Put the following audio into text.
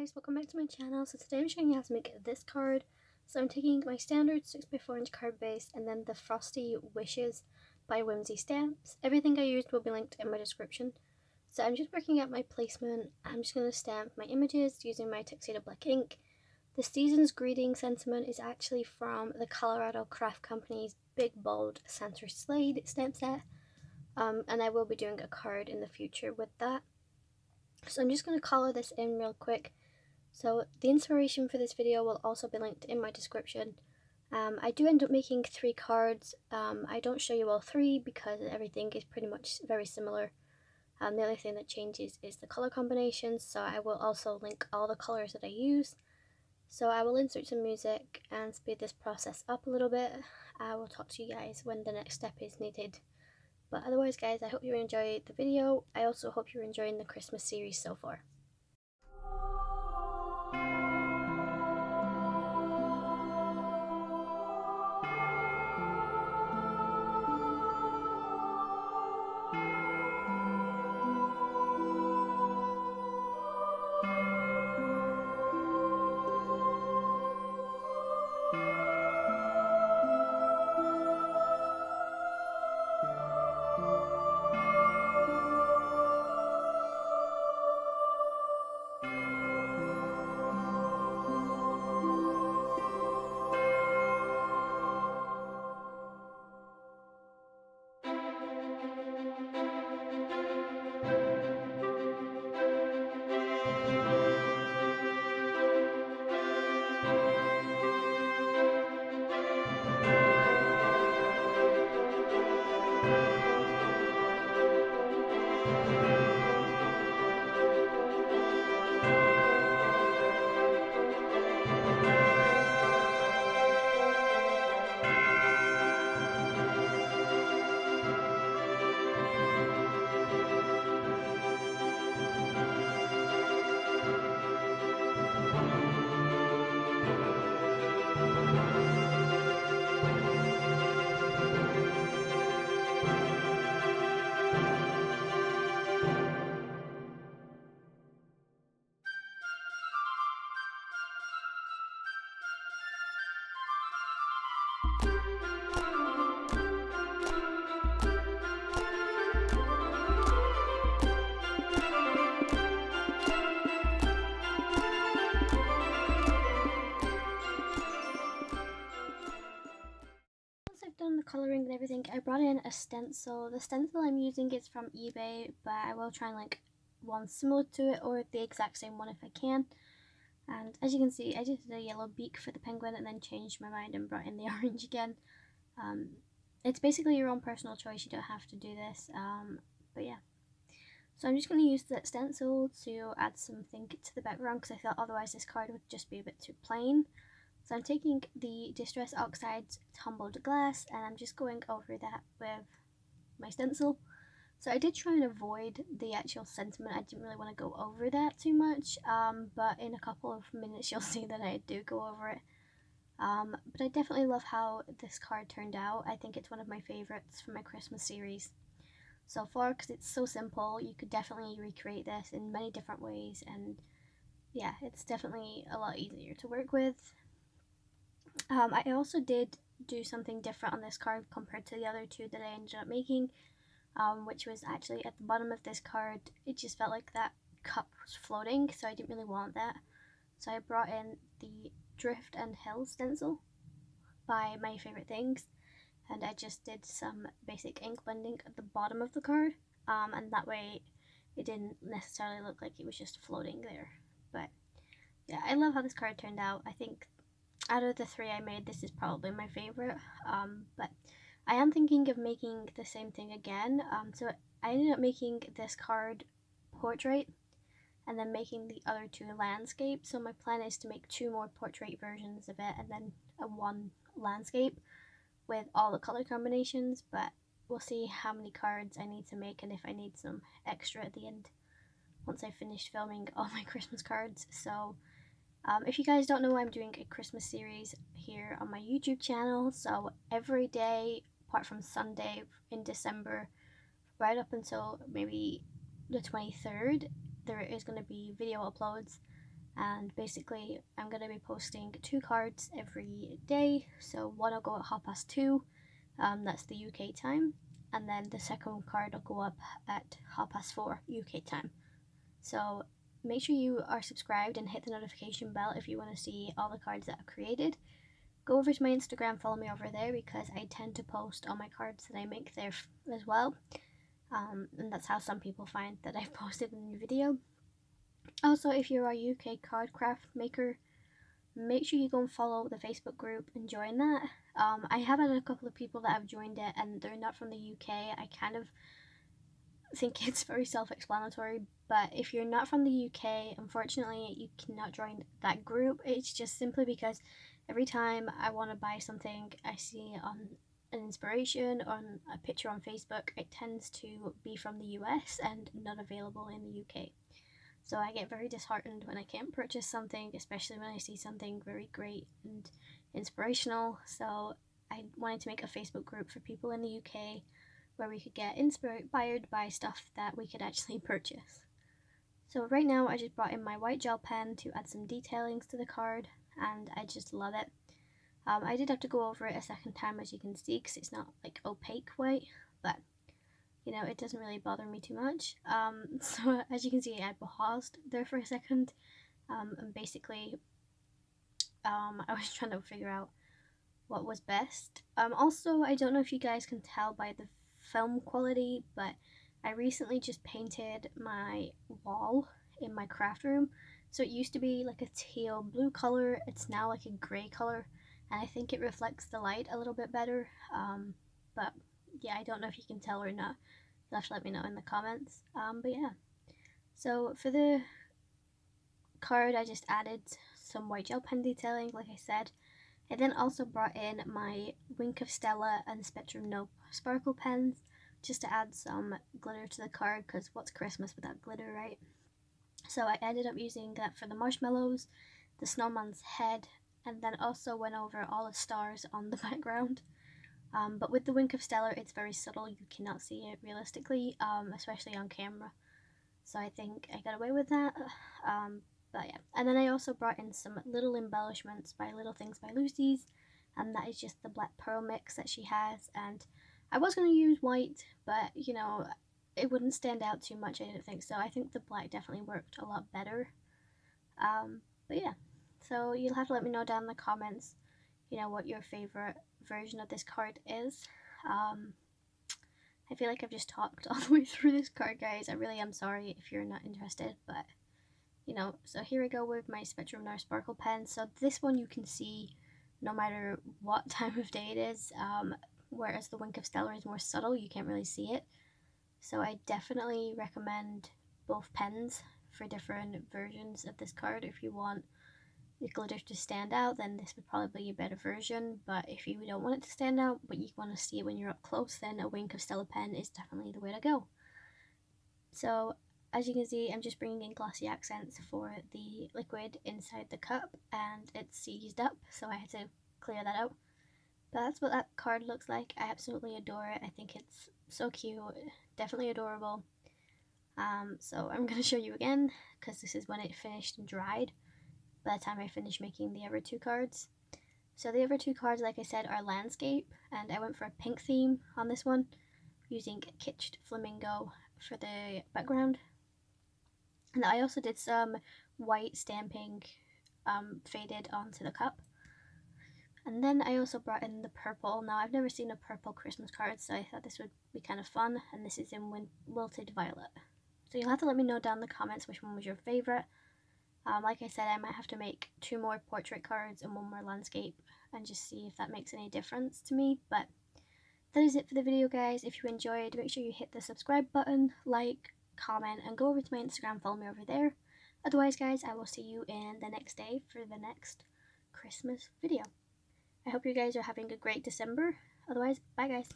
guys, welcome back to my channel. So today I'm showing you how to make this card. So I'm taking my standard 6x4 inch card base and then the Frosty Wishes by Whimsy stamps. Everything I used will be linked in my description. So I'm just working out my placement. I'm just going to stamp my images using my TUXEDO black ink. The season's greeting sentiment is actually from the Colorado Craft Company's Big Bold Center SLEIGH stamp set. And I will be doing a card in the future with that. So I'm just going to color this in real quick. So the inspiration for this video will also be linked in my description. I do end up making 3 cards. I don't show you all 3 because everything is pretty much very similar. The only thing that changes is the color combinations, so I will also link all the colors that I use. So I will insert some music and speed this process up a little bit. I will talk to you guys when the next step is needed. But otherwise guys, I hope you enjoyed the video. I also hope you're enjoying the Christmas series so far. I've done the colouring and everything, I brought in a stencil. The stencil I'm using is from eBay, but I will try and link one similar to it or the exact same one if I can. And as you can see, I just did a yellow beak for the penguin and then changed my mind and brought in the orange again. It's basically your own personal choice, you don't have to do this, but yeah. So I'm just going to use the stencil to add something to the background because I thought otherwise this card would just be a bit too plain. So I'm taking the Distress Oxide's Tumbled glass and I'm just going over that with my stencil. So I did try and avoid the actual sentiment. I didn't really want to go over that too much, but in a couple of minutes you'll see that I do go over it. But I definitely love how this card turned out. I think it's one of my favorites from my Christmas series so far because it's so simple. You could definitely recreate this in many different ways, and yeah, it's definitely a lot easier to work with. I also did do something different on this card compared to the other 2 that I ended up making, which was actually at the bottom of this card. It just felt like that cup was floating, so I didn't really want that. So I brought in the Drift and Hill stencil by My Favorite Things, and I just did some basic ink blending at the bottom of the card, and that way it didn't necessarily look like it was just floating there. But yeah, I love how this card turned out. I think out of the 3 I made, this is probably my favorite, but I am thinking of making the same thing again. So I ended up making this card portrait and then making the other 2 landscape. So my plan is to make 2 more portrait versions of it and then a 1 landscape with all the color combinations, but we'll see how many cards I need to make and if I need some extra at the end once I finish filming all my Christmas cards. So if you guys don't know, I'm doing a Christmas series here on my YouTube channel, so every day apart from Sunday in December right up until maybe the 23rd there is going to be video uploads, and basically I'm going to be posting 2 cards every day. So one will go at 2:30, that's the UK time, and then the second card will go up at 4:30 UK time. So make sure you are subscribed and hit the notification bell if you want to see all the cards that I've created. Go over to my Instagram, follow me over there, because I tend to post all my cards that I make there as well. And that's how some people find that I've posted a new video. Also, if you're a UK card craft maker, make sure you go and follow the Facebook group and join that. I have had a couple of people that have joined it and they're not from the UK. I kind of think it's very self-explanatory, but if you're not from the UK, unfortunately you cannot join that group. It's just simply because every time I want to buy something I see on an inspiration on a picture on Facebook, it tends to be from the US and not available in the UK. So I get very disheartened when I can't purchase something, especially when I see something very great and inspirational. So I wanted to make a Facebook group for people in the UK where we could get inspired by stuff that we could actually purchase. So right now I just brought in my white gel pen to add some detailings to the card, and I just love it. I did have to go over it a second time, as you can see, because it's not like opaque white, but you know, it doesn't really bother me too much. So as you can see, I paused there for a second, and basically I was trying to figure out what was best. Also, I don't know if you guys can tell by the film quality, but I recently just painted my wall in my craft room. So it used to be like a teal blue color, it's now like a grey color, and I think it reflects the light a little bit better. But yeah, I don't know if you can tell or not. You'll have to let me know in the comments. But yeah, so for the card I just added some white gel pen detailing, like I said. I then also brought in my Wink of Stella and Spectrum Nope sparkle pens just to add some glitter to the card, because what's Christmas without glitter, right? So I ended up using that for the marshmallows, the snowman's head, and then also went over all the stars on the background. But with the Wink of Stella, it's very subtle, you cannot see it realistically, especially on camera. So I think I got away with that. But yeah, and then I also brought in some little embellishments by Little Things by Lucy's, and that is just the black pearl mix that she has. And I was going to use white, but you know, it wouldn't stand out too much, I didn't think, so I think the black definitely worked a lot better. But yeah, so you'll have to let me know down in the comments, you know, what your favorite version of this card is. I feel like I've just talked all the way through this card, guys. I really am sorry if you're not interested, but you know, so here we go with my Spectrum Noir sparkle pen. So this one you can see no matter what time of day it is, whereas the Wink of Stella is more subtle, you can't really see it. So I definitely recommend both pens for different versions of this card. If you want the glitter to stand out, then this would probably be a better version, but if you don't want it to stand out but you want to see it when you're up close, then a Wink of Stella pen is definitely the way to go. So as you can see, I'm just bringing in glossy accents for the liquid inside the cup, and it's seized up, so I had to clear that out. But that's what that card looks like. I absolutely adore it. I think it's so cute, definitely adorable. So I'm going to show you again, because this is when it finished and dried by the time I finished making the other 2 cards. So the other 2 cards, like I said, are landscape, and I went for a pink theme on this one, using KITSCH Flamingo for the background. And I also did some white stamping faded onto the cup. And then I also brought in the purple. Now I've never seen a purple Christmas card, so I thought this would be kind of fun, and this is in Wilted Violet. So you'll have to let me know down in the comments which one was your favorite. Like I said, I might have to make 2 more portrait cards and 1 more landscape, and just see if that makes any difference to me. But that is it for the video, guys. If you enjoyed, make sure you hit the subscribe button, like, comment, and go over to my Instagram, follow me over there. Otherwise, guys, I will see you in the next day for the next Christmas video. I hope you guys are having a great December. Otherwise, bye, guys.